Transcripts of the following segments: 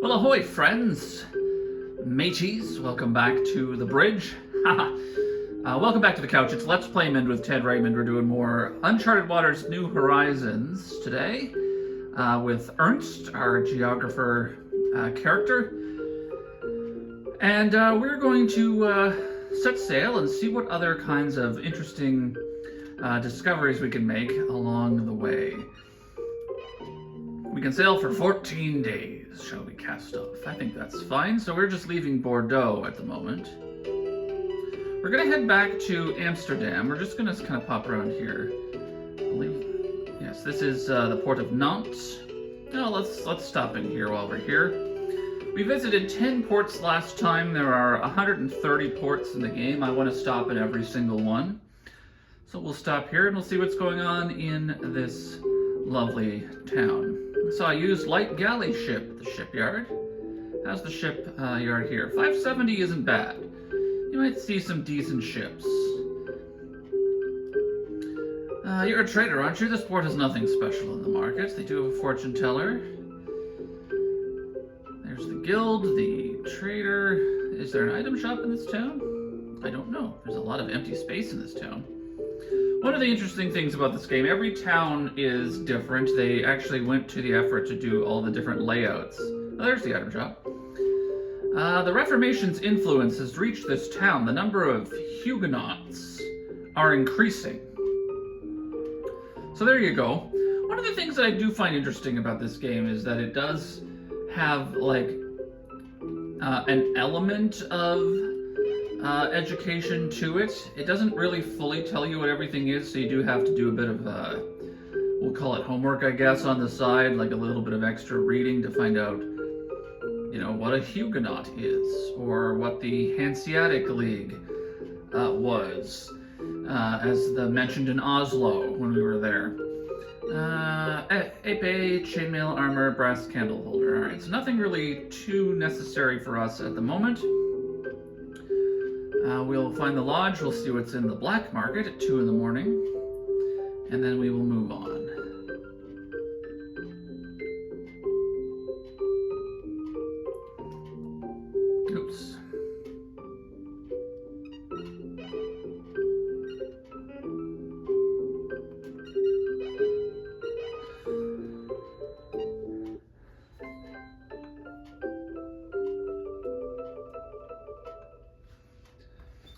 Well, ahoy, friends, mateys. Welcome back to the bridge. Welcome back to the couch. It's Let's Playmond with Ted Raymond. We're doing more Uncharted Waters New Horizons today with Ernst, our geographer character. And we're going to set sail and see what other kinds of interesting discoveries we can make along the way. We can sail for 14 days, shall we cast off? I think that's fine. So we're just leaving Bordeaux at the moment. We're gonna head back to Amsterdam. We're just gonna kind of pop around here. Yes, this is the port of Nantes. No, let's stop in here while we're here. We visited 10 ports last time. There are 130 ports in the game. I want to stop in every single one. So we'll stop here and we'll see what's going on in this lovely town. So I used light galley ship at the shipyard. How's the ship yard here? 570 isn't bad. You might see some decent ships. You're a trader, aren't you? This port has nothing special in the market. They do have a fortune teller. There's the guild, the trader. Is there an item shop in this town? I don't know. There's a lot of empty space in this town. One of the interesting things about this game, every town is different. They actually went to the effort to do all the different layouts. Oh, there's the item shop. The Reformation's influence has reached this town. The number of Huguenots are increasing. So there you go. One of the things that I do find interesting about this game is that it does have like an element of education to it. It doesn't really fully tell you what everything is, so you do have to do a bit of, we'll call it homework, I guess, on the side, like a little bit of extra reading to find out, you know, what a Huguenot is, or what the Hanseatic League was, as mentioned in Oslo when we were there. Épée, chainmail, armor, brass candle holder. Alright, so nothing really too necessary for us at the moment. We'll find the lodge, we'll see what's in the black market at 2 in the morning, and then we will move on. Oops.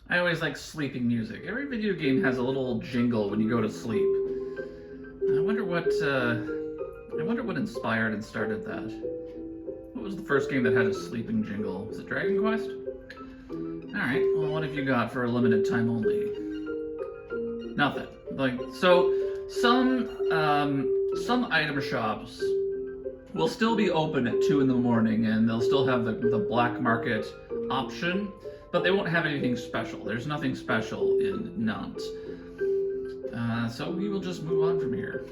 I always like sleeping music. Every video game has a little jingle when you go to sleep. I wonder what inspired and started that. What was the first game that had a sleeping jingle? Was it Dragon Quest? Alright, well, what have you got for a limited time only? Nothing. Like, so, some item shops will still be open at 2 in the morning, and they'll still have the black market option, but they won't have anything special. There's nothing special in Nantes. So we will just move on from here.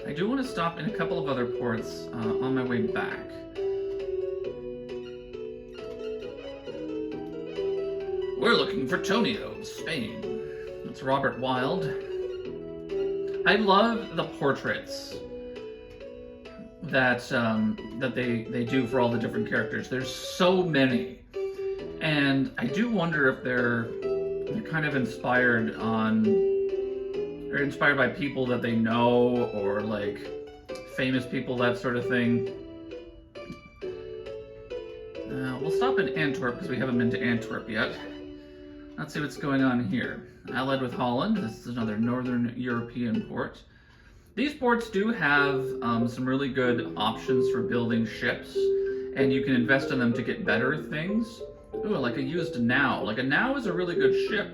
I do want to stop in a couple of other ports on my way back. We're looking for Tonio, Spain. That's Robert Wilde. I love the portraits that they do for all the different characters. There's so many, and I do wonder if they're kind of inspired by people that they know, or like famous people, that sort of thing. We'll stop in Antwerp because we haven't been to Antwerp yet. Let's see what's going on here. Allied with Holland. This is another Northern European port. These ports do have some really good options for building ships, and you can invest in them to get better things. Ooh, like a used Now. Like a Now is a really good ship.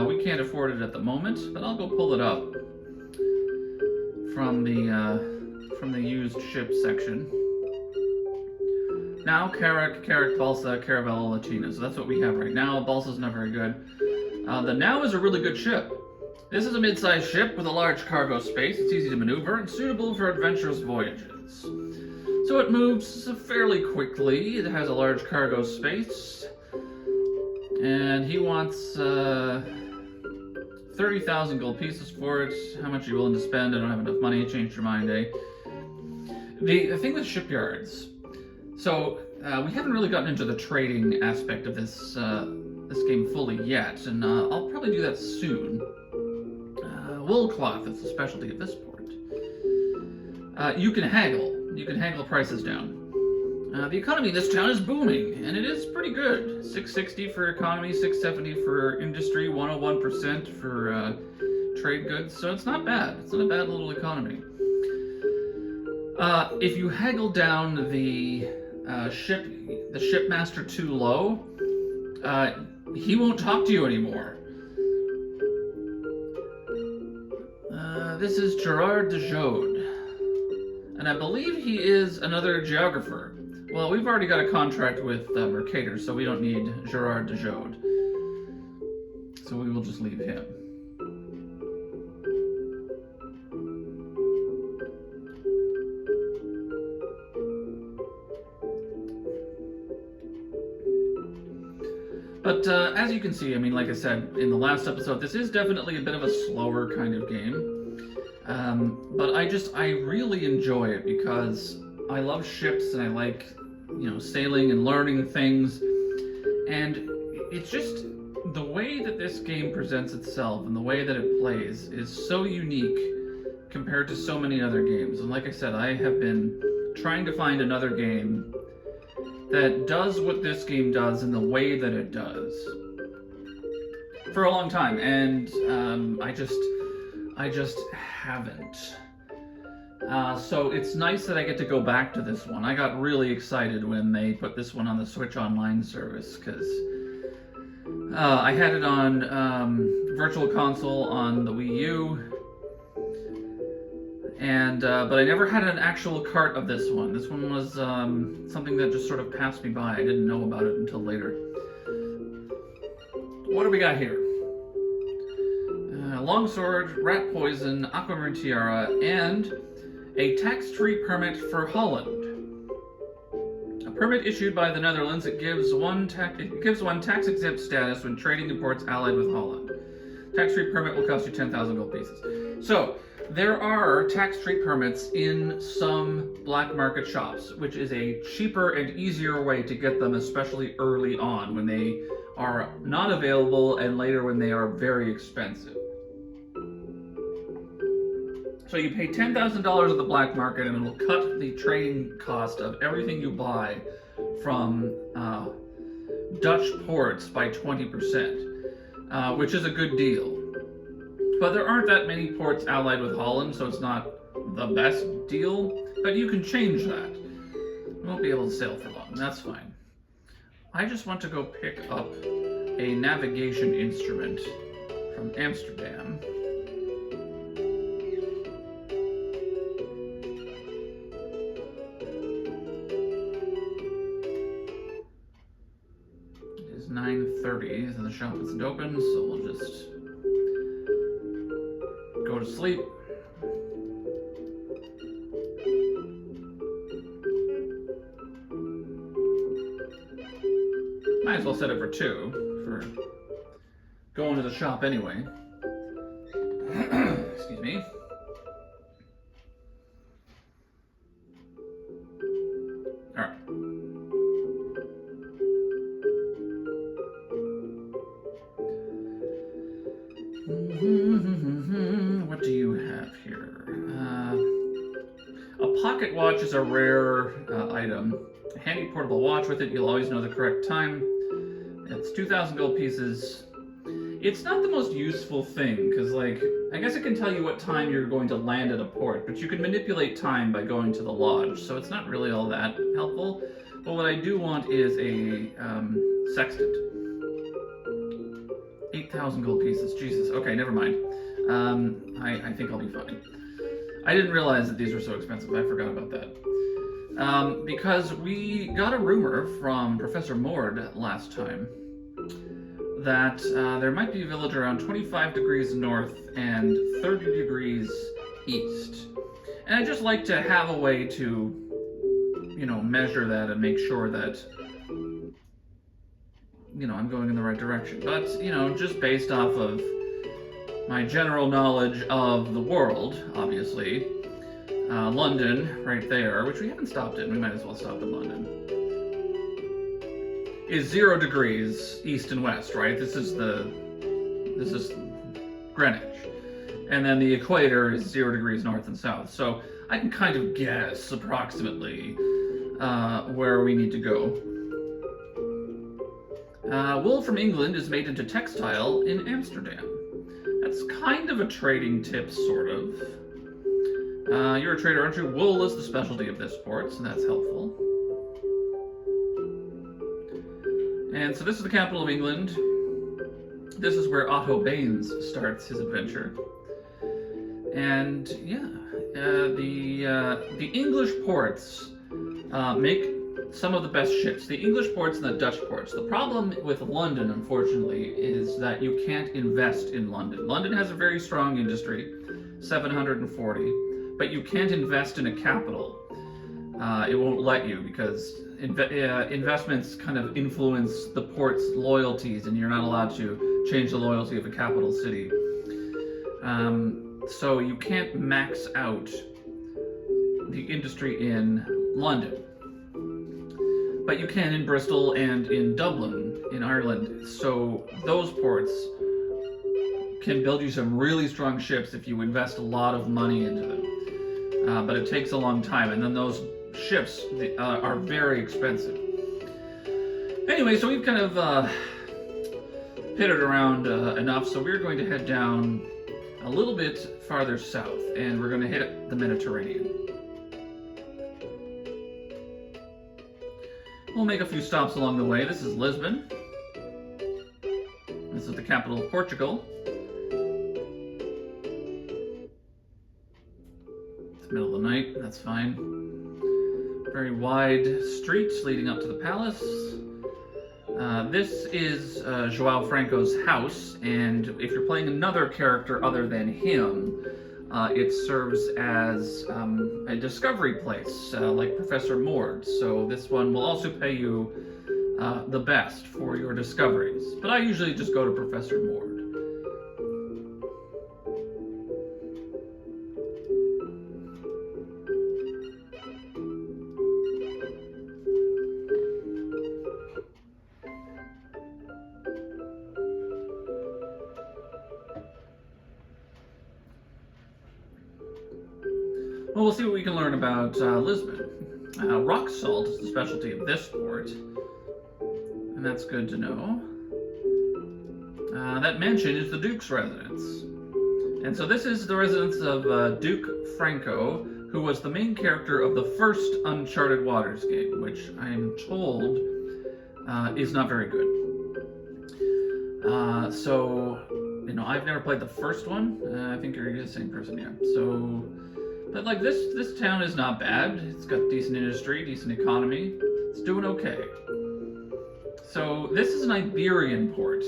We can't afford it at the moment, but I'll go pull it up from the used ship section. Now, Carrack, Balsa, Caravella, Latina. So that's what we have right now. Balsa's not very good. The Now is a really good ship. This is a mid-sized ship with a large cargo space. It's easy to maneuver and suitable for adventurous voyages. So it moves fairly quickly. It has a large cargo space. And he wants 30,000 gold pieces for it. How much are you willing to spend? I don't have enough money. Change your mind, eh? The thing with shipyards. So we haven't really gotten into the trading aspect of this game fully yet, and I'll probably do that soon. Wool cloth is the specialty of this port. You can haggle. You can haggle prices down. The economy in this town is booming, and it is pretty good. 660 for economy, 670 for industry, 101% for trade goods. So it's not bad. It's not a bad little economy. If you haggle down the shipmaster too low, he won't talk to you anymore. This is Gerard de Jode, and I believe he is another geographer. Well, we've already got a contract with Mercator, so we don't need Gerard de Jode. So we will just leave him. But as you can see, I mean, like I said in the last episode, this is definitely a bit of a slower kind of game. But I really enjoy it because I love ships and I like, sailing and learning things. And it's just the way that this game presents itself and the way that it plays is so unique compared to so many other games. And like I said, I have been trying to find another game that does what this game does in the way that it does for a long time, and I just haven't. So it's nice that I get to go back to this one. I got really excited when they put this one on the Switch Online service, because I had it on Virtual Console on the Wii U, and but I never had an actual cart of this one. This one was something that just sort of passed me by. I didn't know about it until later. What do we got here? Longsword, rat poison, aquamarine tiara, and a tax-free permit for Holland. A permit issued by the Netherlands. It gives one tax-exempt status when trading in ports allied with Holland. Tax-free permit will cost you 10,000 gold pieces. So there are tax-free permits in some black market shops, which is a cheaper and easier way to get them, especially early on when they are not available and later when they are very expensive. So you pay $10,000 at the black market and it will cut the trading cost of everything you buy from Dutch ports by 20%, which is a good deal. But there aren't that many ports allied with Holland, so it's not the best deal, but you can change that. You won't be able to sail for long, that's fine. I just want to go pick up a navigation instrument from Amsterdam. It is 9:30 and the shop isn't open, so we'll just go to sleep. Might as well set it for 2 for going to the shop anyway. Excuse me. Alright. What do you have here? A pocket watch is a rare item. A handy portable watch. With it, you'll always know the correct time. It's 2,000 gold pieces. It's not the most useful thing, because, like, I guess it can tell you what time you're going to land at a port, but you can manipulate time by going to the lodge, so it's not really all that helpful. But what I do want is a sextant. 8,000 gold pieces. Jesus. Okay, never mind. I think I'll be fine. I didn't realize that these were so expensive. I forgot about that. Because we got a rumor from Professor Mord last time that there might be a village around 25 degrees north and 30 degrees east. And I'd just like to have a way to, measure that and make sure that I'm going in the right direction. But, just based off of my general knowledge of the world, obviously, London, right there, which we haven't stopped in, we might as well stop in London, is 0 degrees east and west, right? This is Greenwich. And then the equator is 0 degrees north and south. So I can kind of guess approximately where we need to go. Wool from England is made into textile in Amsterdam. That's kind of a trading tip, sort of. You're a trader, aren't you? Wool is the specialty of this port, so that's helpful. And so this is the capital of England. This is where Otto Baines starts his adventure. And yeah, the English ports make some of the best ships. The English ports and the Dutch ports. The problem with London, unfortunately, is that you can't invest in London. London has a very strong industry, 740, but you can't invest in a capital. It won't let you because investments kind of influence the port's loyalties, and you're not allowed to change the loyalty of a capital city. So you can't max out the industry in London. But you can in Bristol and in Dublin, in Ireland. So those ports can build you some really strong ships if you invest a lot of money into them. But it takes a long time, and then those ships are very expensive. Anyway, so we've kind of pitted around enough, so we're going to head down a little bit farther south, and we're going to hit the Mediterranean. We'll make a few stops along the way. This is Lisbon. This is the capital of Portugal. It's the middle of the night, that's fine. Very wide streets leading up to the palace. This is João Franco's house, and if you're playing another character other than him, it serves as a discovery place, like Professor Mord. So this one will also pay you the best for your discoveries. But I usually just go to Professor Mord. Well, we'll see what we can learn about Lisbon. Rock salt is the specialty of this port, and that's good to know. That mansion is the Duke's residence. And so this is the residence of Duke Franco, who was the main character of the first Uncharted Waters game, which I am told is not very good. I've never played the first one. I think you're the same person, yeah. So, but like this town is not bad. It's got decent industry, decent economy. It's doing okay. So this is an Iberian port.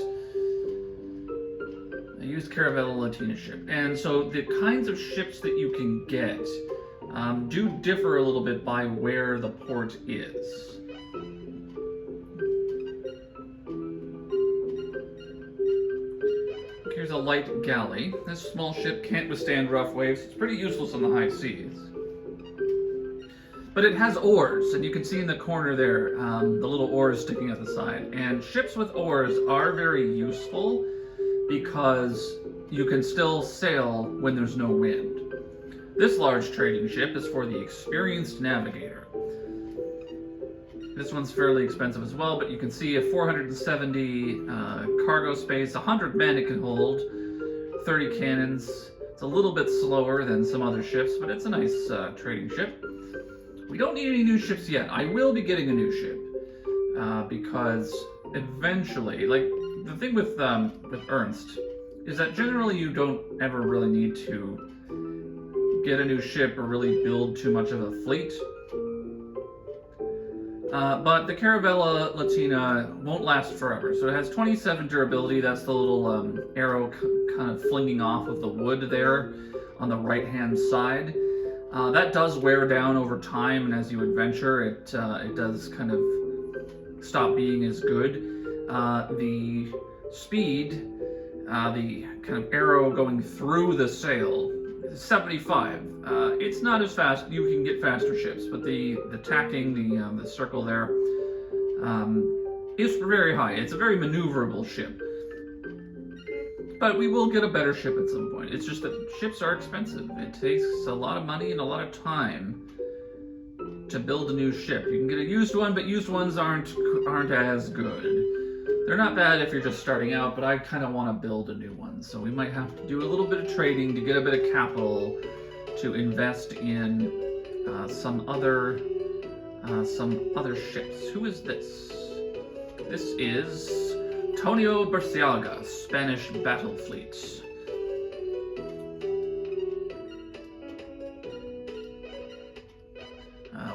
I used Caravella Latina ship. And so the kinds of ships that you can get do differ a little bit by where the port is. Here's a light galley. This small ship can't withstand rough waves. It's pretty useless on the high seas. But it has oars, and you can see in the corner there, the little oars sticking at the side. And ships with oars are very useful because you can still sail when there's no wind. This large trading ship is for the experienced navigator. This one's fairly expensive as well, but you can see a 470 cargo space, 100 men it can hold, 30 cannons. It's a little bit slower than some other ships, but it's a nice trading ship. We don't need any new ships yet. I will be getting a new ship because eventually, like the thing with Ernst is that generally you don't ever really need to get a new ship or really build too much of a fleet. But the Caravella Latina won't last forever. So it has 27 durability. That's the little arrow kind of flinging off of the wood there on the right-hand side. That does wear down over time, and as you adventure, it does kind of stop being as good. the speed, the kind of arrow going through the sail, is 75. It's not as fast. You can get faster ships, but the tacking, the circle there, is very high. It's a very maneuverable ship. But we will get a better ship at some point. It's just that ships are expensive. It takes a lot of money and a lot of time to build a new ship. You can get a used one, but used ones aren't as good. They're not bad if you're just starting out, but I kind of want to build a new one. So we might have to do a little bit of trading to get a bit of capital to invest in some other ships. Who is this? This is Antonio Berciaga, Spanish battle fleet.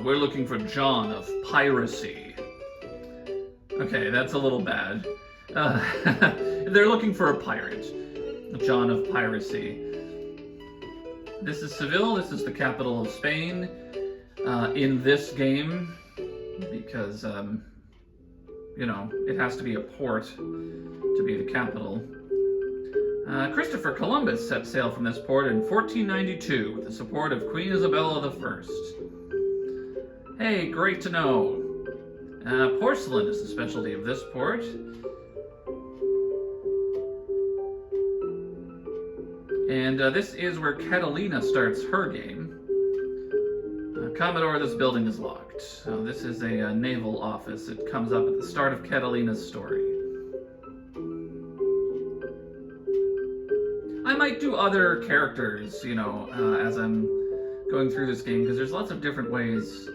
We're looking for John of Piracy. Okay, that's a little bad. They're looking for a pirate. John of Piracy. This is Seville. This is the capital of Spain in this game because, you know, it has to be a port to be the capital. Christopher Columbus set sail from this port in 1492 with the support of Queen Isabella I. Hey, great to know. Porcelain is the specialty of this port. And this is where Catalina starts her game. Commodore, this building is locked. So this is a naval office. It comes up at the start of Catalina's story. I might do other characters, you know, as I'm going through this game, because there's lots of different ways.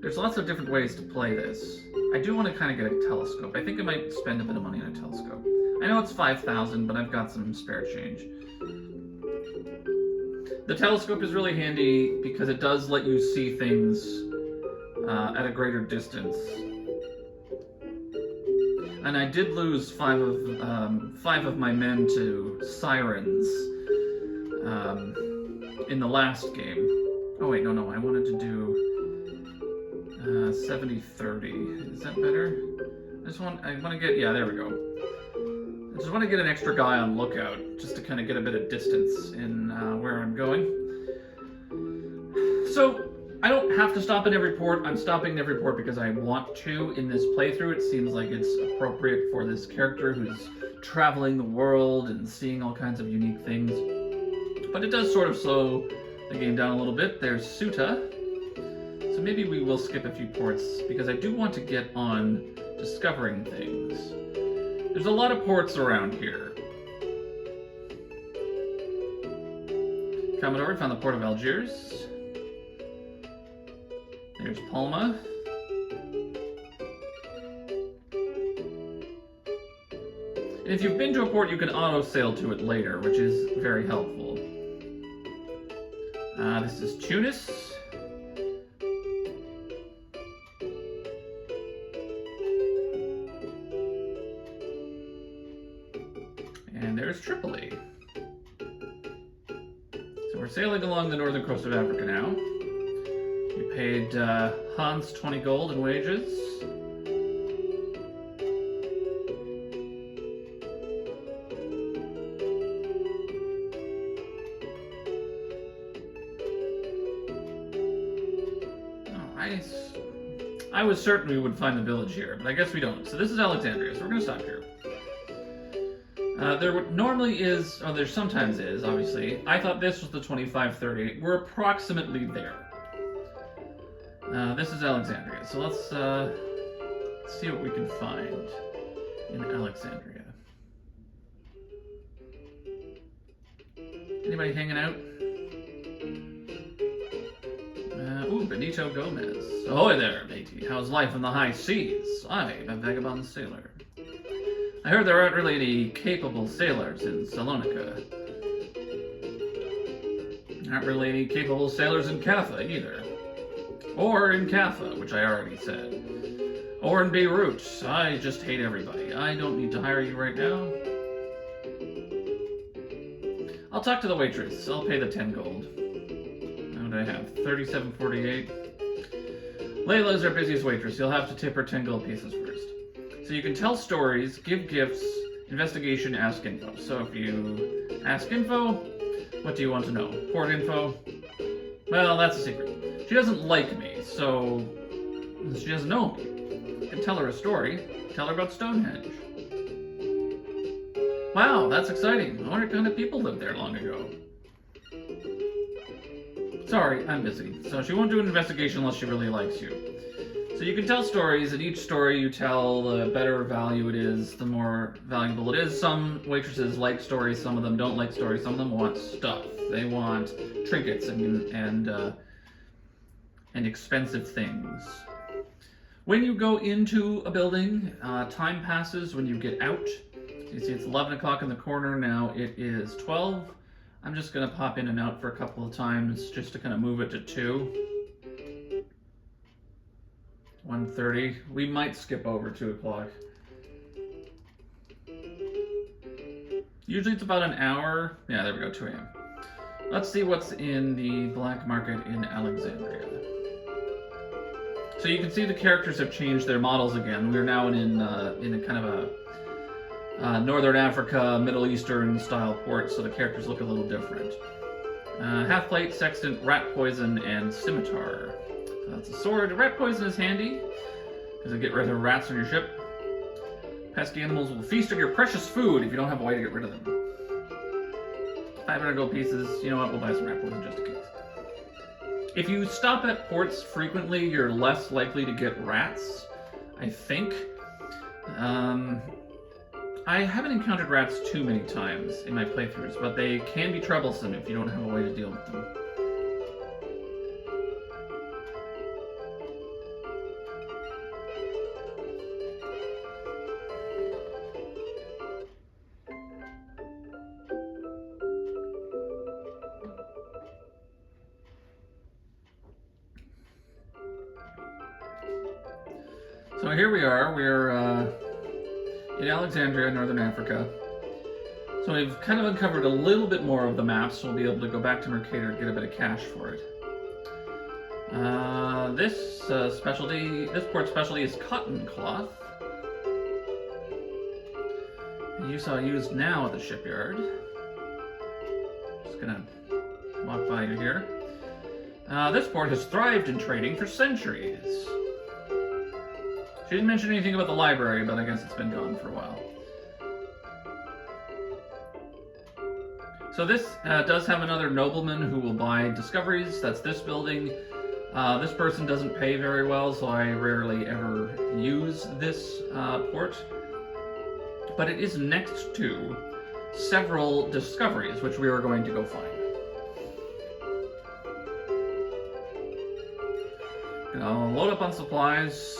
There's lots of different ways to play this. I do want to kind of get a telescope. I think I might spend a bit of money on a telescope. I know it's 5,000, but I've got some spare change. The telescope is really handy because it does let you see things at a greater distance. And I did lose five of my men to sirens in the last game. Oh wait, no, I wanted to do 70-30. Is that better? I want to get, yeah, there we go. I just want to get an extra guy on lookout, just to kind of get a bit of distance in where I'm going. So, I don't have to stop in every port. I'm stopping in every port because I want to in this playthrough. It seems like it's appropriate for this character who's traveling the world and seeing all kinds of unique things. But it does sort of slow the game down a little bit. There's Ceuta. So maybe we will skip a few ports because I do want to get on discovering things. There's a lot of ports around here. Commodore, we found the port of Algiers. There's Palma. And if you've been to a port, you can auto-sail to it later, which is very helpful. This is Tunis. And there's Tripoli. So we're sailing along the northern coast of Africa now. We paid Hans 20 gold in wages. I was certain we would find the village here, but I guess we don't. So this is Alexandria, so we're going to stop here. There normally is, or there sometimes is, obviously. I thought this was the 25-30. We're approximately there. This is Alexandria, so let's see what we can find in Alexandria. Anybody hanging out? Ooh, Benito Gomez. Ahoy there, matey. How's life in the high seas? I'm a vagabond sailor. I heard there aren't really any capable sailors in Salonika. Aren't really any capable sailors in Kaffa either. Or in Kaffa, which I already said. Or in Beirut. I just hate everybody. I don't need to hire you right now. I'll talk to the waitress. I'll pay the 10 gold. What do I have? 37.48. Layla's our busiest waitress. You'll have to tip her 10 gold pieces first. So you can tell stories, give gifts, investigation, ask info. So if you ask info, what do you want to know? Port info? Well, that's a secret. She doesn't like me, so she doesn't know me. You can tell her a story. Tell her about Stonehenge. Wow, that's exciting. I wonder what kind of people lived there long ago. Sorry, I'm busy. So she won't do an investigation unless she really likes you. So you can tell stories, and each story you tell, the better value it is, the more valuable it is. Some waitresses like stories, some of them don't like stories, some of them want stuff. They want trinkets and expensive things. When you go into a building, time passes when you get out. You see it's 11 o'clock in the corner, now it is 12. I'm just going to pop in and out for a couple of times just to kind of move it to 2. 1:30. We might skip over 2 o'clock. Usually it's about an hour. Yeah, there we go, 2 a.m. Let's see what's in the black market in Alexandria. So you can see the characters have changed their models again. We're now in a kind of a Northern Africa, Middle Eastern style port, so the characters look a little different. Half plate, sextant, rat poison, and scimitar. So that's a sword. Rat poison is handy because it get rid of rats on your ship. Pesky animals will feast on your precious food if you don't have a way to get rid of them. 500 gold pieces. You know what? We'll buy some rat poison just in case. If you stop at ports frequently, you're less likely to get rats, I think. I haven't encountered rats too many times in my playthroughs, but they can be troublesome if you don't have a way to deal with them. So here we are, we're in Alexandria, Northern Africa. So we've kind of uncovered a little bit more of the map, so we'll be able to go back to Mercator and get a bit of cash for it. This port specialty is cotton cloth. You saw used now at the shipyard. Just gonna walk by you here. This port has thrived in trading for centuries. She didn't mention anything about the library, but I guess it's been gone for a while. So this does have another nobleman who will buy discoveries. That's this building. This person doesn't pay very well, so I rarely ever use this port. But it is next to several discoveries, which we are going to go find. Gonna load up on supplies.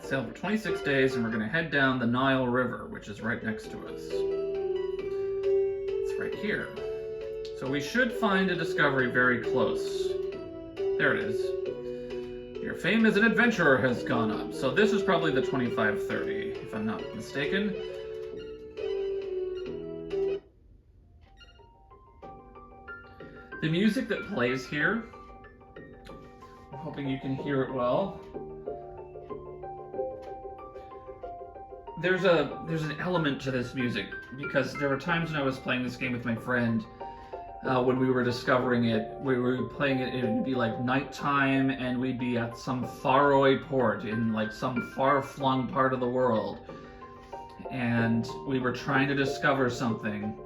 Sail for 26 days, and we're going to head down the Nile River, which is right next to us. It's right here. So we should find a discovery very close. There it is. Your fame as an adventurer has gone up. So this is probably the 2530, if I'm not mistaken. The music that plays here, I'm hoping you can hear it well. There's an element to this music, because there were times when I was playing this game with my friend, when we were discovering it, we were playing it, it would be like nighttime, and we'd be at some faraway port in like some far-flung part of the world, and we were trying to discover something,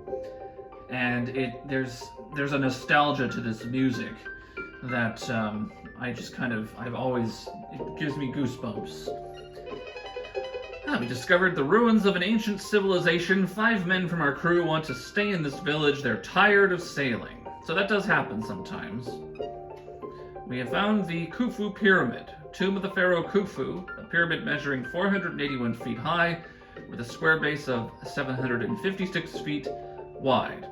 and there's a nostalgia to this music that it gives me goosebumps. We discovered the ruins of an ancient civilization. 5 men from our crew want to stay in this village. They're tired of sailing. So that does happen sometimes. We have found the Khufu Pyramid, tomb of the pharaoh Khufu, a pyramid measuring 481 feet high with a square base of 756 feet wide.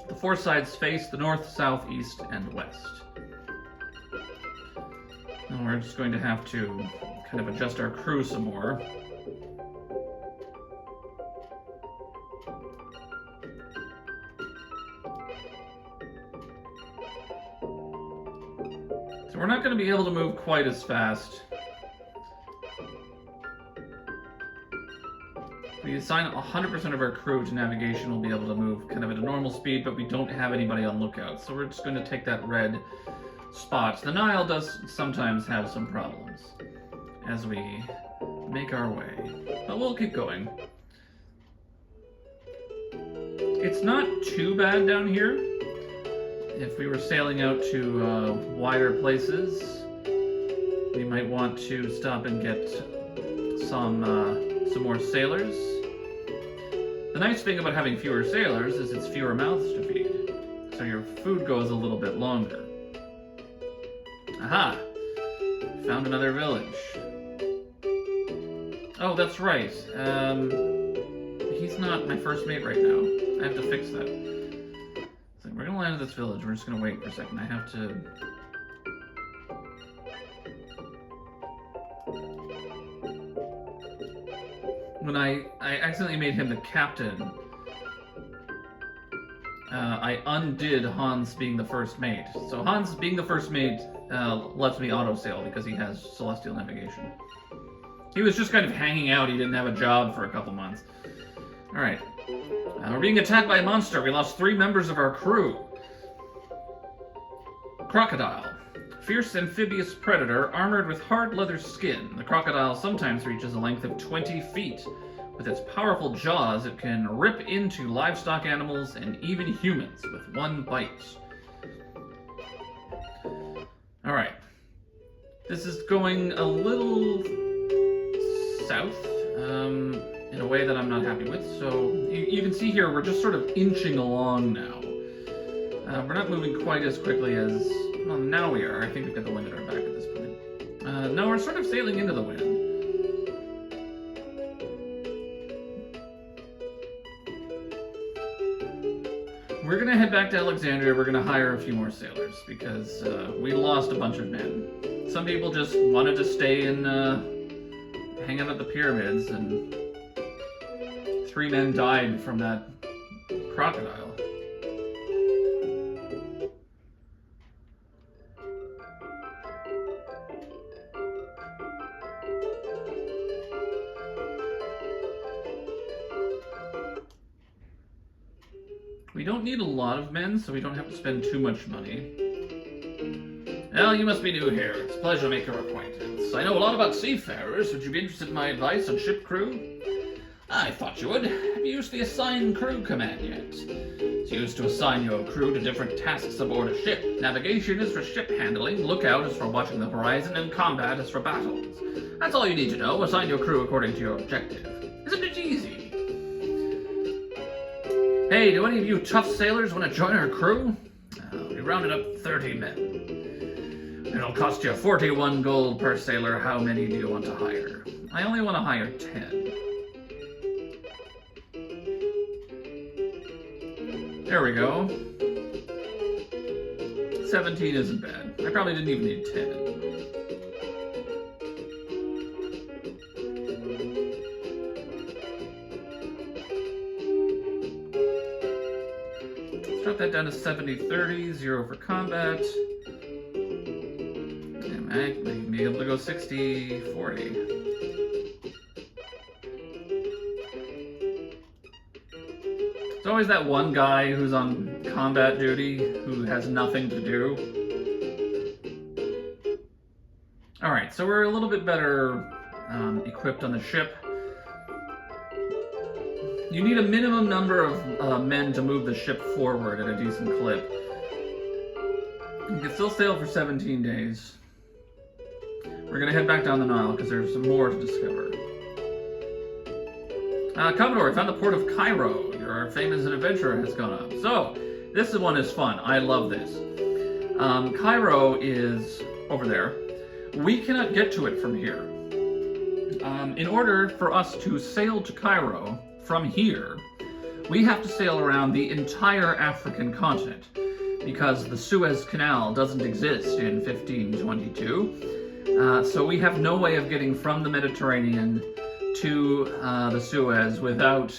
The 4 sides face the north, south, east, and west. And we're just going to have to kind of adjust our crew some more. So we're not going to be able to move quite as fast. We assign 100% of our crew to navigation, we'll be able to move kind of at a normal speed, but we don't have anybody on lookout. So we're just going to take that red spot. The Nile does sometimes have some problems as we make our way, but we'll keep going. It's not too bad down here. If we were sailing out to wider places, we might want to stop and get some more sailors. The nice thing about having fewer sailors is it's fewer mouths to feed, so your food goes a little bit longer. Aha! Found another village. Oh, that's right. He's not my first mate right now. I have to fix that. So we're gonna land at this village. We're just gonna wait for a second. I have to... When I accidentally made him the captain, I undid Hans being the first mate. So Hans being the first mate lets me auto-sail because he has celestial navigation. He was just kind of hanging out. He didn't have a job for a couple months. Alright. We're being attacked by a monster. We lost 3 members of our crew. Crocodile. Fierce amphibious predator armored with hard leather skin. The crocodile sometimes reaches a length of 20 feet. With its powerful jaws, it can rip into livestock animals and even humans with one bite. Alright. This is going a little south in a way that I'm not happy with. So you can see here we're just sort of inching along now. We're not moving quite as quickly as... Well, now we are. I think we've got the wind at our back at this point. No, we're sort of sailing into the wind. We're going to head back to Alexandria. We're going to hire a few more sailors because we lost a bunch of men. Some people just wanted to stay and hang out at the pyramids, and 3 men died from that crocodile. We don't need a lot of men, so we don't have to spend too much money. Well, you must be new here. It's a pleasure to make your acquaintance. I know a lot about seafarers. Would you be interested in my advice on ship crew? I thought you would. Have you used the assign crew command yet? It's used to assign your crew to different tasks aboard a ship. Navigation is for ship handling, lookout is for watching the horizon, and combat is for battles. That's all you need to know. Assign your crew according to your objective. Isn't it easy? Hey, do any of you tough sailors want to join our crew? We rounded up 30 men. It'll cost you 41 gold per sailor. How many do you want to hire? I only want to hire 10. There we go. 17 isn't bad. I probably didn't even need 10. Drop that down to 70-30, 0 for combat. And I might be able to go 60-40. There's always that one guy who's on combat duty who has nothing to do. Alright, so we're a little bit better equipped on the ship. You need a minimum number of men to move the ship forward at a decent clip. You can still sail for 17 days. We're going to head back down the Nile because there's some more to discover. Commodore, I found the port of Cairo. Your fame as an adventurer has gone up. So, this one is fun. I love this. Cairo is over there. We cannot get to it from here. In order for us to sail to Cairo from here, we have to sail around the entire African continent because the Suez Canal doesn't exist in 1522. So we have no way of getting from the Mediterranean to the Suez without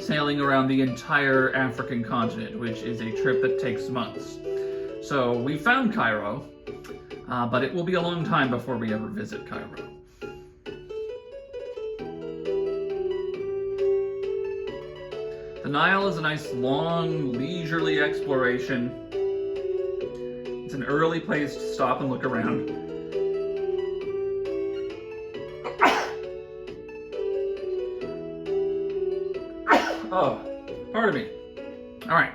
sailing around the entire African continent, which is a trip that takes months. So we found Cairo. but it will be a long time before we ever visit Cairo. The Nile is a nice, long, leisurely exploration. It's an early place to stop and look around. Oh, pardon me. All right,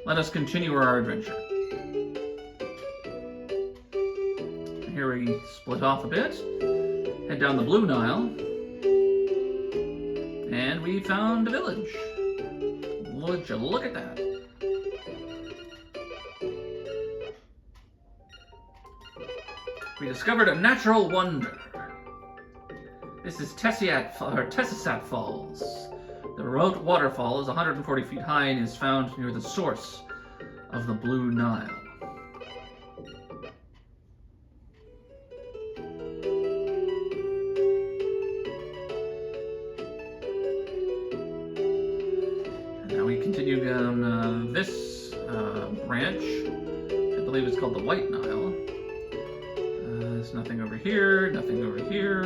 let us continue our adventure. Here we split off a bit, head down the Blue Nile, and we found a village. Would you look at that? We discovered a natural wonder. This is Tessisat Falls. The remote waterfall is 140 feet high and is found near the source of the Blue Nile. Now we continue down this branch, which I believe is called the White Nile. There's nothing over here, nothing over here.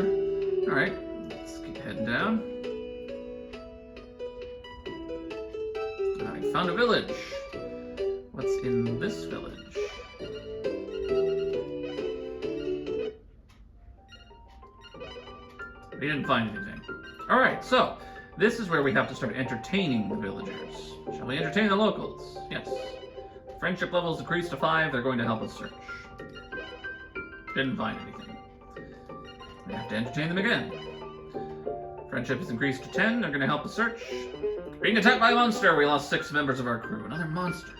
All right, let's keep heading down. I found a village. What's in this village? We didn't find anything. All right, so this is where we have to start entertaining the villagers. Shall we entertain the locals? Yes. Friendship levels increased to 5. They're going to help us search. Didn't find anything. We have to entertain them again. Friendship is increased to 10. They're going to help us search. Being attacked by a monster. We lost 6 members of our crew. Another monster.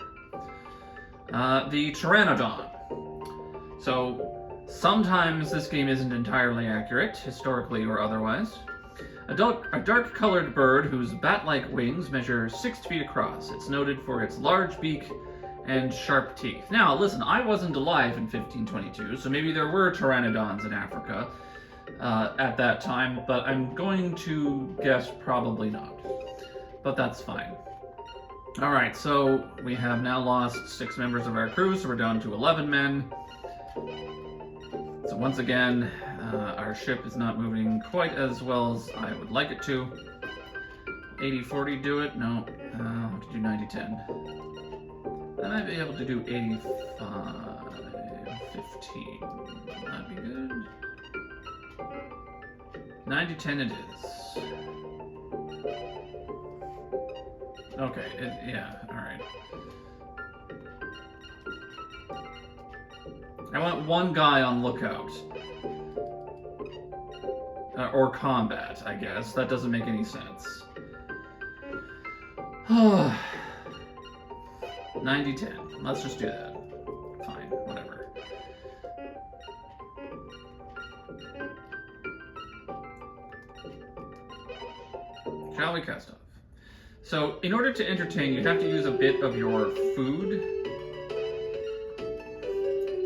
The Pteranodon. So, sometimes this game isn't entirely accurate, historically or otherwise. A dark-colored bird whose bat-like wings measure 6 feet across. It's noted for its large beak and sharp teeth. Now, listen, I wasn't alive in 1522, so maybe there were pteranodons in Africa at that time, but I'm going to guess probably not. But that's fine. Alright, so we have now lost 6 members of our crew, so we're down to 11 men. So once again, our ship is not moving quite as well as I would like it to. 80-40 do it? No. I'll have to do 90-10. I might be able to do 85-15. That'd be good. 90-10 it is. Okay, yeah, alright. I want one guy on lookout. Or combat, I guess. That doesn't make any sense. 90-10. Let's just do that. Fine, whatever. Shall we cast off? So, in order to entertain, you have to use a bit of your food.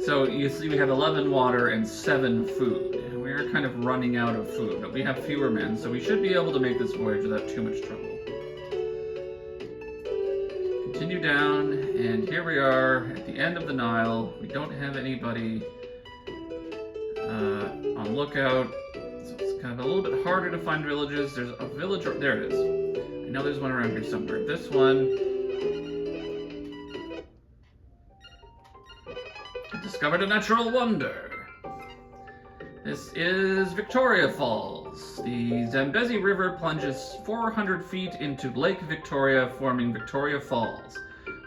So, you see we have 11 water and 7 food. And we're kind of running out of food, but we have fewer men, so we should be able to make this voyage without too much trouble. Continue down, and here we are at the end of the Nile. We don't have anybody on lookout, so it's kind of a little bit harder to find villages. There's a village, there it is. I know there's one around here somewhere. This one. I discovered a natural wonder. This is Victoria Falls. The Zambezi River plunges 400 feet into Lake Victoria, forming Victoria Falls.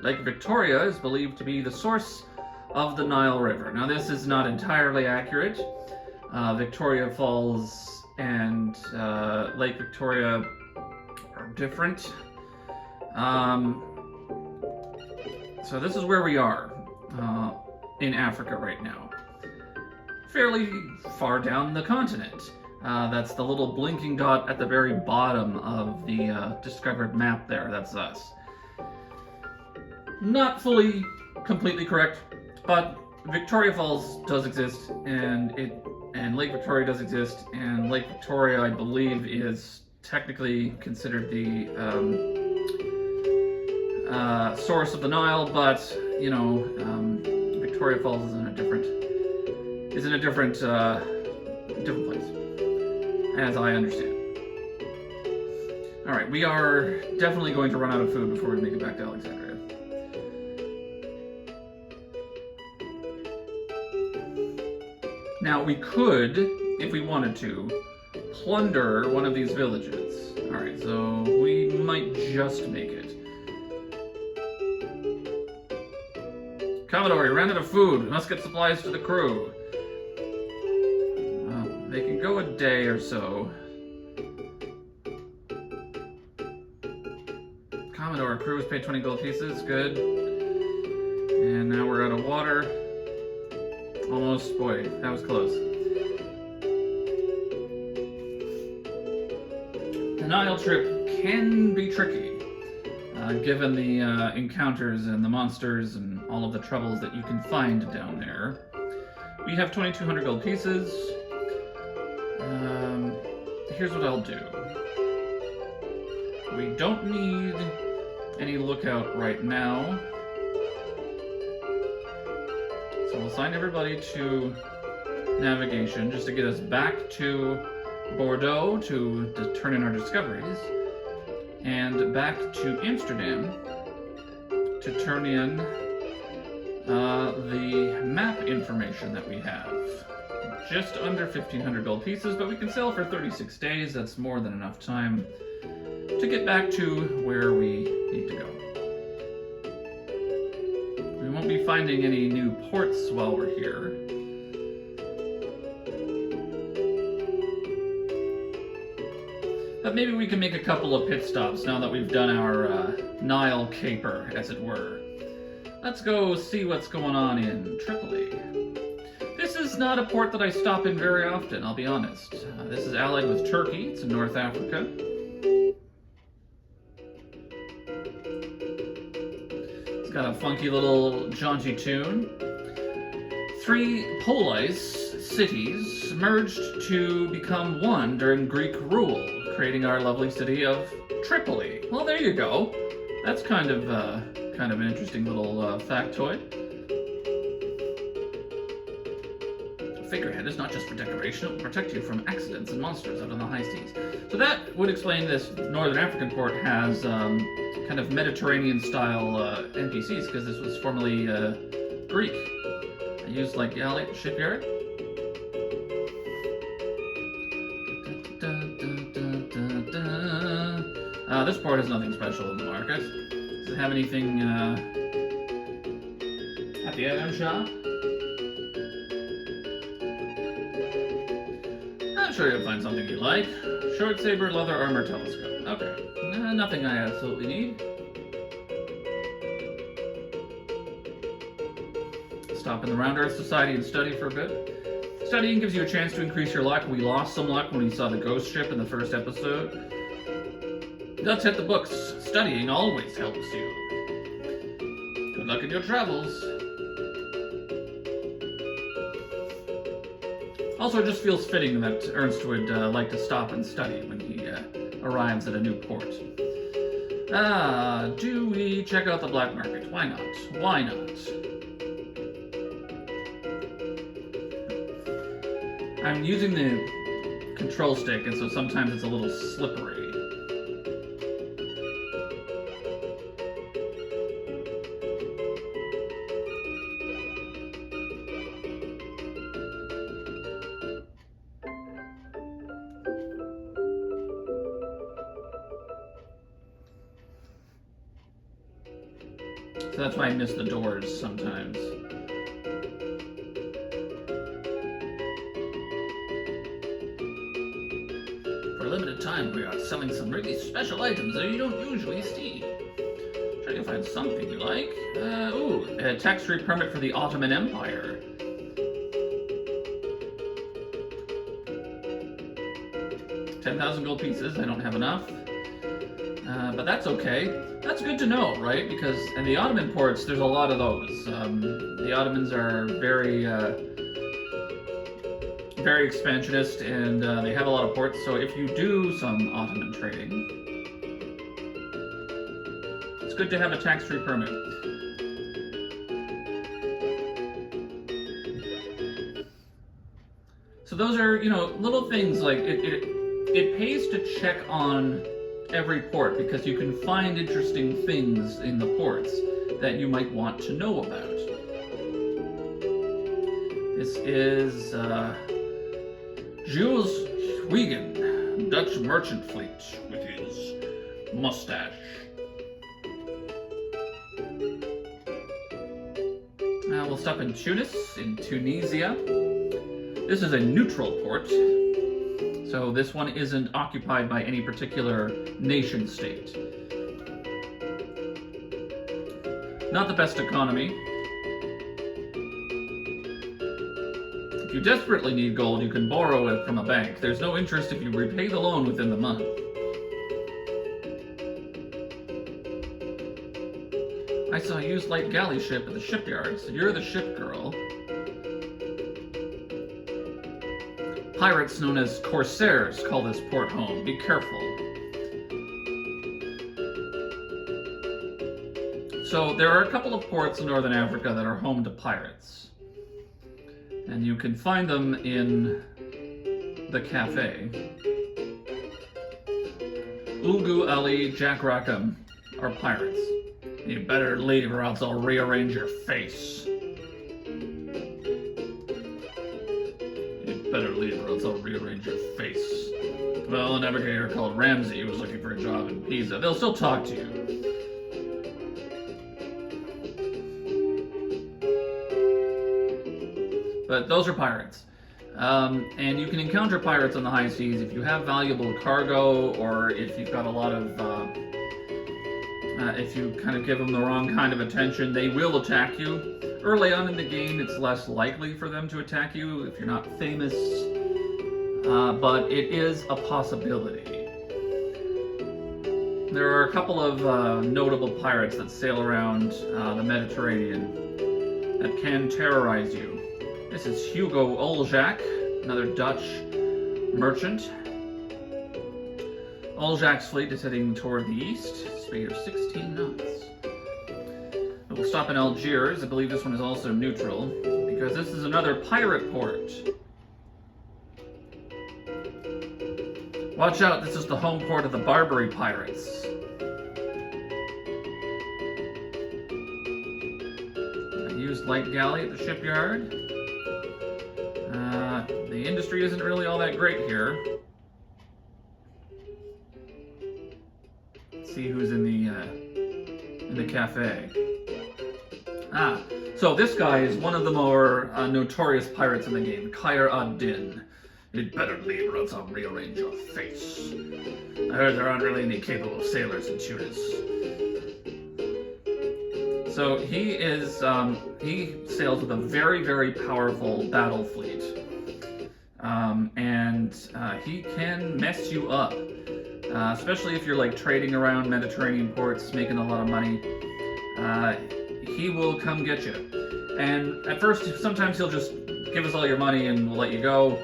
Lake Victoria is believed to be the source of the Nile River. Now, this is not entirely accurate. Victoria Falls and Lake Victoria are different. So this is where we are in Africa right now. Fairly far down the continent. That's the little blinking dot at the very bottom of the discovered map there. That's us. Not fully, completely correct, but Victoria Falls does exist, and Lake Victoria does exist, and Lake Victoria, I believe, is technically considered the source of the Nile, but, you know, Victoria Falls is in a different is in a different place, as I understand. All right, we are definitely going to run out of food before we make it back to Alexandria. Now, we could, if we wanted to, plunder one of these villages. All right, so we might just make it. Commodore, we ran out of food. We must get supplies to the crew. Well, they can go a day or so. Commodore, crew was paid 20 gold pieces. Good. And now we're out of water. Almost. Boy, that was close. The Nile trip can be tricky, given the encounters and the monsters and all of the troubles that you can find down there. We have 2,200 gold pieces. Here's what I'll do. We don't need any lookout right now. So we'll assign everybody to navigation just to get us back to Bordeaux to turn in our discoveries, and back to Amsterdam to turn in the map information that we have. Just under 1,500 gold pieces, but we can sell for 36 days. That's more than enough time to get back to where we need to go. We won't be finding any new ports while we're here. But maybe we can make a couple of pit stops now that we've done our Nile caper, as it were. Let's go see what's going on in Tripoli. This is not a port that I stop in very often, I'll be honest. This is allied with Turkey. It's in North Africa. It's got a funky little jaunty tune. 3 polis cities merged to become one during Greek rule, creating our lovely city of Tripoli. Well, there you go. That's kind of an interesting little factoid. A figurehead is not just for decoration; it will protect you from accidents and monsters out on the high seas. So that would explain this Northern African port has kind of Mediterranean-style NPCs, because this was formerly Greek. I used like shipyard. This port has nothing special in the market. Does it have anything at the item shop? I'm sure you'll find something you like. Short saber, leather armor, telescope. Okay. Nothing I absolutely need. Stop in the Round Earth Society and study for a bit. Studying gives you a chance to increase your luck. We lost some luck when we saw the ghost ship in the first episode. Let's hit the books. Studying always helps you. Good luck in your travels. Also, it just feels fitting that Ernst would like to stop and study when he arrives at a new port. Do we check out the black market? Why not? Why not? I'm using the control stick, and so sometimes it's a little slippery. So that's why I miss the doors sometimes. For a limited time, we are selling some really special items that you don't usually see. Sure you'll find something you like. A tax-free permit for the Ottoman Empire. $10,000 gold pieces. I don't have enough. But that's okay. That's good to know, right? Because in the Ottoman ports, there's a lot of those. The Ottomans are very expansionist, and they have a lot of ports. So if you do some Ottoman trading, it's good to have a tax-free permit. those are, you know, little things like it pays to check on every port because you can find interesting things in the ports that you might want to know about. This is Jules Huygen, Dutch merchant fleet, with his mustache. Now we'll stop in Tunis, in Tunisia. This is a neutral port, so this one isn't occupied by any particular nation state. Not the best economy. If you desperately need gold, you can borrow it from a bank. There's no interest if you repay the loan within the month. I saw a used light galley ship at the shipyard, so you're the ship girl. Pirates known as corsairs call this port home. Be careful. So there are a couple of ports in northern Africa that are home to pirates. And you can find them in the cafe. Ulgu Ali, Jack Rackham are pirates. You better leave or else I'll rearrange your face. You better leave or else I'll rearrange your face. Well, a navigator called Ramsey was looking for a job in Pisa. They'll still talk to you. But those are pirates. And you can encounter pirates on the high seas if you have valuable cargo or if you've got a lot of... if you kind of give them the wrong kind of attention, they will attack you. Early on in the game, it's less likely for them to attack you if you're not famous, but it is a possibility. There are a couple of notable pirates that sail around the Mediterranean that can terrorize you. This is Hugo Oljac, another Dutch merchant. Oljak's fleet is heading toward the east, speed of 16 knots. We'll stop in Algiers. I believe this one is also neutral, because this is another pirate port. Watch out, this is the home port of the Barbary pirates. A used light galley at the shipyard. The industry isn't really all that great here. Let's see who's in the cafe. So this guy is one of the more notorious pirates in the game, Khair ad-Din. You'd better leave or else I'll rearrange your face. I heard there aren't really any capable sailors in Tunis. So he is, he sails with a very, very powerful battle fleet. And he can mess you up. Especially if you're like trading around Mediterranean ports, making a lot of money. He will come get you. And at first, sometimes he'll just give us all your money and we'll let you go.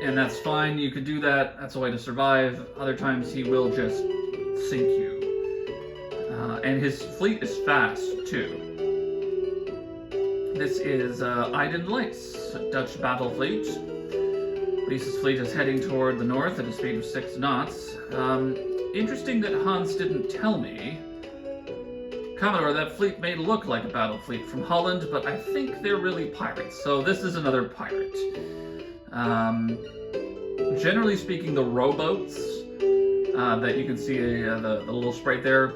And that's fine, you could do that, that's a way to survive. Other times he will just sink you. And his fleet is fast, too. This is Iden Lights, a Dutch battle fleet. Lisa's fleet is heading toward the north at a speed of 6 knots. Interesting that Hans didn't tell me. Commodore, that fleet may look like a battle fleet from Holland, but I think they're really pirates, so this is another pirate. Generally speaking, the rowboats that you can see the little sprite there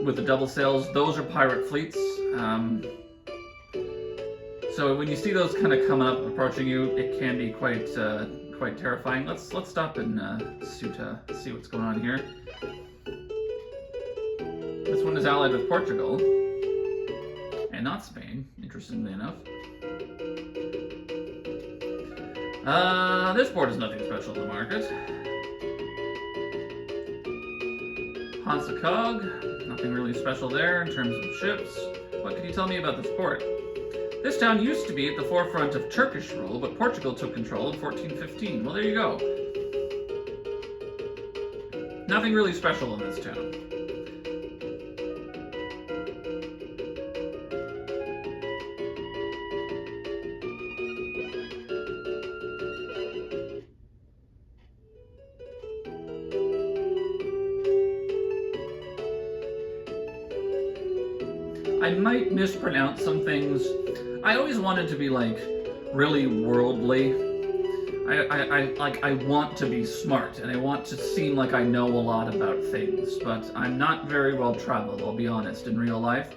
with the double sails, those are pirate fleets. So when you see those kind of coming up, approaching you, it can be quite terrifying. Let's stop and see what's going on here. This one is allied with Portugal, and not Spain, interestingly enough. This port is nothing special in the market. Hansakog, nothing really special there in terms of ships. What can you tell me about this port? This town used to be at the forefront of Turkish rule, but Portugal took control in 1415. Well, there you go. Nothing really special in this town. I might mispronounce some things. I always wanted to be like really worldly. I want to be smart, and I want to seem like I know a lot about things, but I'm not very well traveled, I'll be honest, in real life.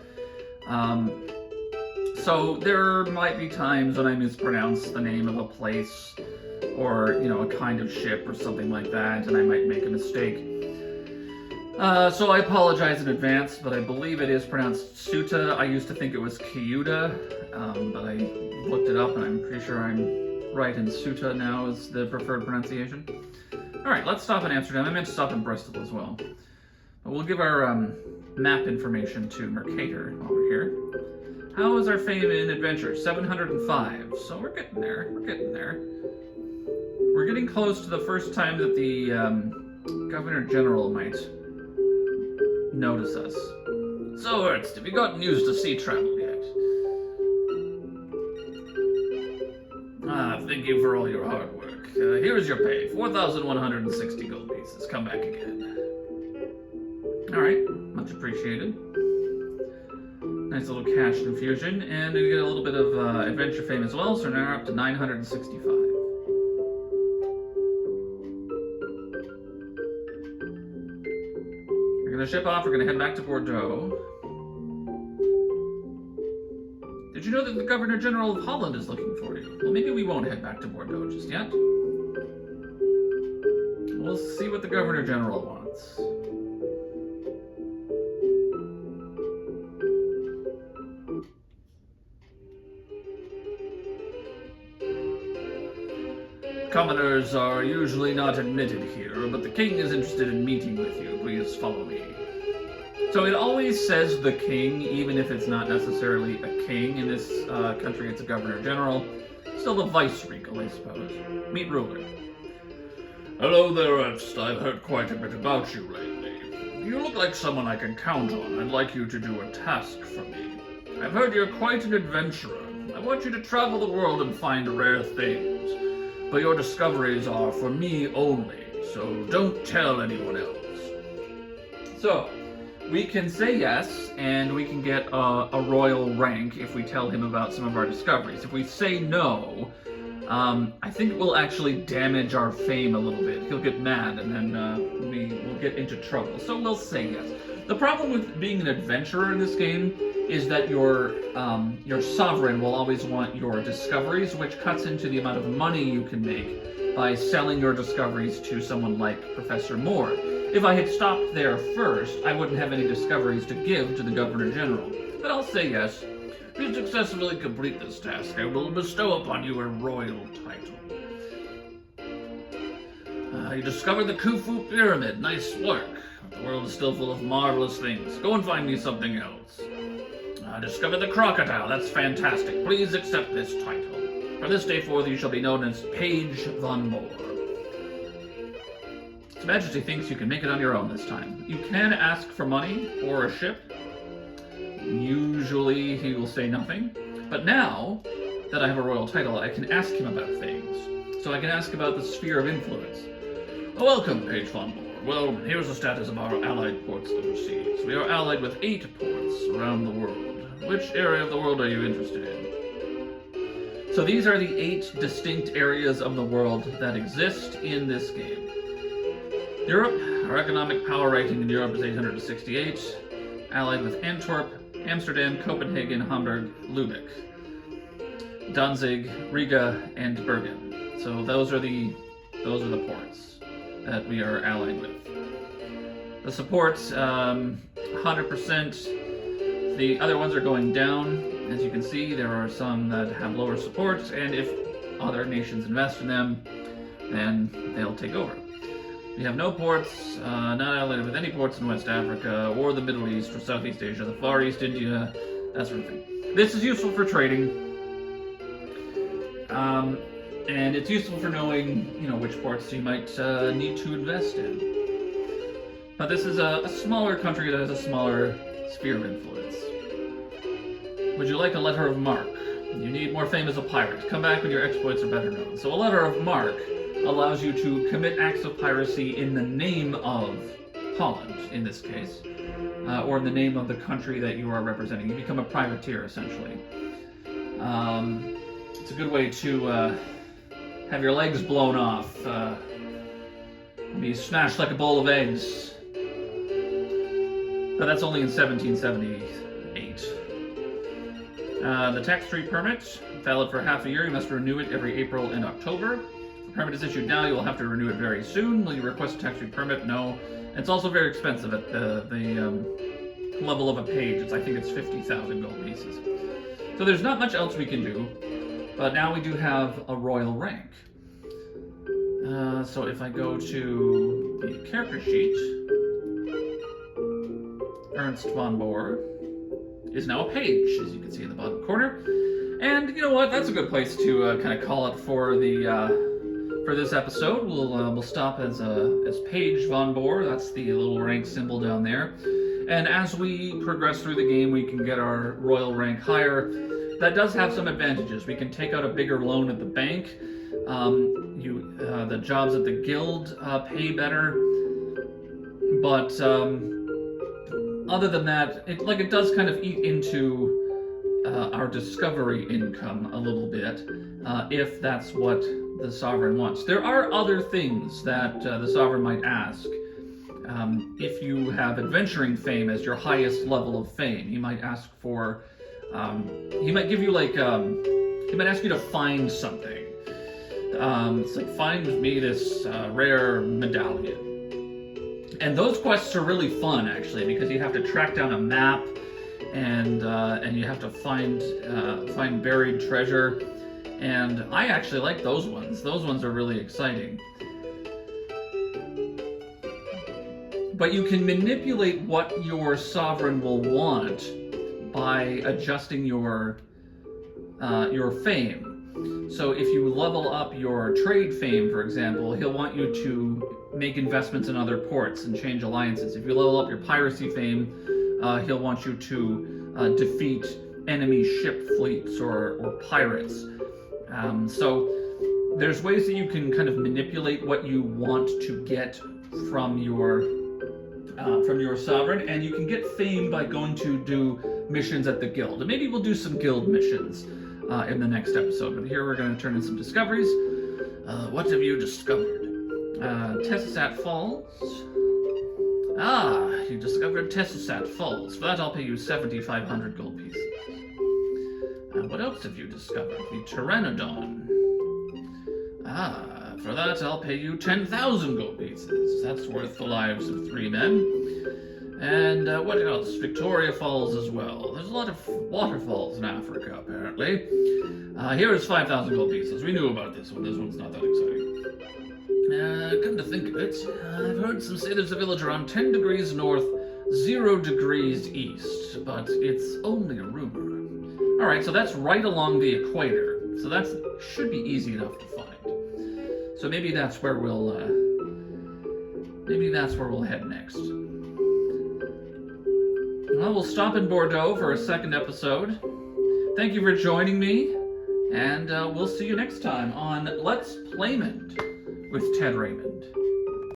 So there might be times when I mispronounce the name of a place, or, you know, a kind of ship or something like that, and I might make a mistake. So I apologize in advance, but I believe it is pronounced Suta. I used to think it was Kyuta, but I looked it up, and I'm pretty sure I'm right in Suta now is the preferred pronunciation. Alright, let's stop in Amsterdam. I meant to stop in Bristol as well. But we'll give our map information to Mercator while we're here. How is our fame in adventure? 705. So we're getting there. We're getting there. We're getting close to the first time that the Governor General might notice us. So, Ernst, have you gotten used to sea travel yet? Thank you for all your hard work. Here's your pay, 4,160 gold pieces. Come back again. Alright, much appreciated. Nice little cash infusion, and we get a little bit of adventure fame as well, so now we're up to 965. We're gonna ship off, we're gonna head back to Bordeaux. Did you know that the Governor General of Holland is looking for you? Well, maybe we won't head back to Bordeaux just yet. We'll see what the Governor General wants. Commoners are usually not admitted here, but the king is interested in meeting with you. Please follow me. So it always says the king, even if it's not necessarily a king. In this country, it's a governor general. Still the vice regal, I suppose. Meet ruler. Hello there, Ernst. I've heard quite a bit about you lately. You look like someone I can count on. I'd like you to do a task for me. I've heard you're quite an adventurer. I want you to travel the world and find rare things. But your discoveries are for me only, so don't tell anyone else. So, we can say yes, and we can get a royal rank if we tell him about some of our discoveries. If we say no, I think it will actually damage our fame a little bit. He'll get mad, and then we'll get into trouble. So we'll say yes. The problem with being an adventurer in this game is that your sovereign will always want your discoveries, which cuts into the amount of money you can make by selling your discoveries to someone like Professor Moore. If I had stopped there first, I wouldn't have any discoveries to give to the Governor General. But I'll say yes. If you successfully complete this task, I will bestow upon you a royal title. You discovered the Khufu Pyramid. Nice work. The world is still full of marvelous things. Go and find me something else. Discovered the crocodile. That's fantastic. Please accept this title. From this day forth, you shall be known as Page von Moore. His Majesty thinks you can make it on your own this time. You can ask for money or a ship. Usually he will say nothing. But now that I have a royal title, I can ask him about things. So I can ask about the sphere of influence. Welcome, Page von Moore. Well, here's the status of our allied ports overseas. We are allied with 8 ports around the world. Which area of the world are you interested in? So these are the 8 distinct areas of the world that exist in this game. Europe, our economic power rating in Europe is 868, allied with Antwerp, Amsterdam, Copenhagen, Hamburg, Lübeck, Danzig, Riga, and Bergen. So those are the ports that we are allied with. The support, 100%. The other ones are going down. As you can see, there are some that have lower support, and if other nations invest in them, then they'll take over. We have no ports, not allied with any ports in West Africa, or the Middle East, or Southeast Asia, the Far East, India, that sort of thing. This is useful for trading, and it's useful for knowing, which ports you might need to invest in. But this is a smaller country that has a smaller sphere of influence. Would you like a letter of marque? You need more fame as a pirate. Come back when your exploits are better known. So a letter of marque allows you to commit acts of piracy in the name of Holland, in this case. or the name of the country that you are representing. You become a privateer, essentially. It's a good way to have your legs blown off, be smashed like a bowl of eggs. But that's only in 1778. The tax-free permit, valid for half a year. You must renew it every April and October. If the permit is issued now, you will have to renew it very soon. Will you request a tax-free permit? No. It's also very expensive at the level of a page. I think it's 50,000 gold pieces. So there's not much else we can do, but now we do have a royal rank. So if I go to the character sheet, Ernst von Bohr is now a page, as you can see in the bottom corner. And you know what? That's a good place to kind of call it for the for this episode. We'll stop as Page von Bohr. That's the little rank symbol down there. And as we progress through the game, we can get our royal rank higher. That does have some advantages. We can take out a bigger loan at the bank. The jobs at the guild pay better. But other than that, it does kind of eat into our discovery income a little bit, if that's what the Sovereign wants. There are other things that the Sovereign might ask. If you have adventuring fame as your highest level of fame, he might ask for, he might give you he might ask you to find something. It's like, find me this rare medallion. And those quests are really fun, actually, because you have to track down a map, and you have to find buried treasure. And I actually like those ones. Those ones are really exciting. But you can manipulate what your sovereign will want by adjusting your fame. So if you level up your trade fame, for example, he'll want you to make investments in other ports and change alliances. If you level up your piracy fame, he'll want you to defeat enemy ship fleets or pirates. So there's ways that you can kind of manipulate what you want to get from your sovereign, and you can get fame by going to do missions at the guild. And maybe we'll do some guild missions in the next episode. But here we're going to turn in some discoveries. What have you discovered? Tessisat Falls. Ah, you discovered Tessisat Falls. For that, I'll pay you 7,500 gold pieces. What else have you discovered? The Pteranodon. Ah, for that, I'll pay you 10,000 gold pieces. That's worth the lives of 3 men. And what else? Victoria Falls as well. There's a lot of waterfalls in Africa, apparently. Here is 5,000 gold pieces. We knew about this one. This one's not that exciting. Come to think of it, I've heard some say there's a village around 10 degrees north, 0 degrees east, but it's only a rumor. Alright, so that's right along the equator, so that should be easy enough to find. So maybe that's where we'll head next. Well, we'll stop in Bordeaux for a second episode. Thank you for joining me, and we'll see you next time on Let's Playmond with Ted Raymond.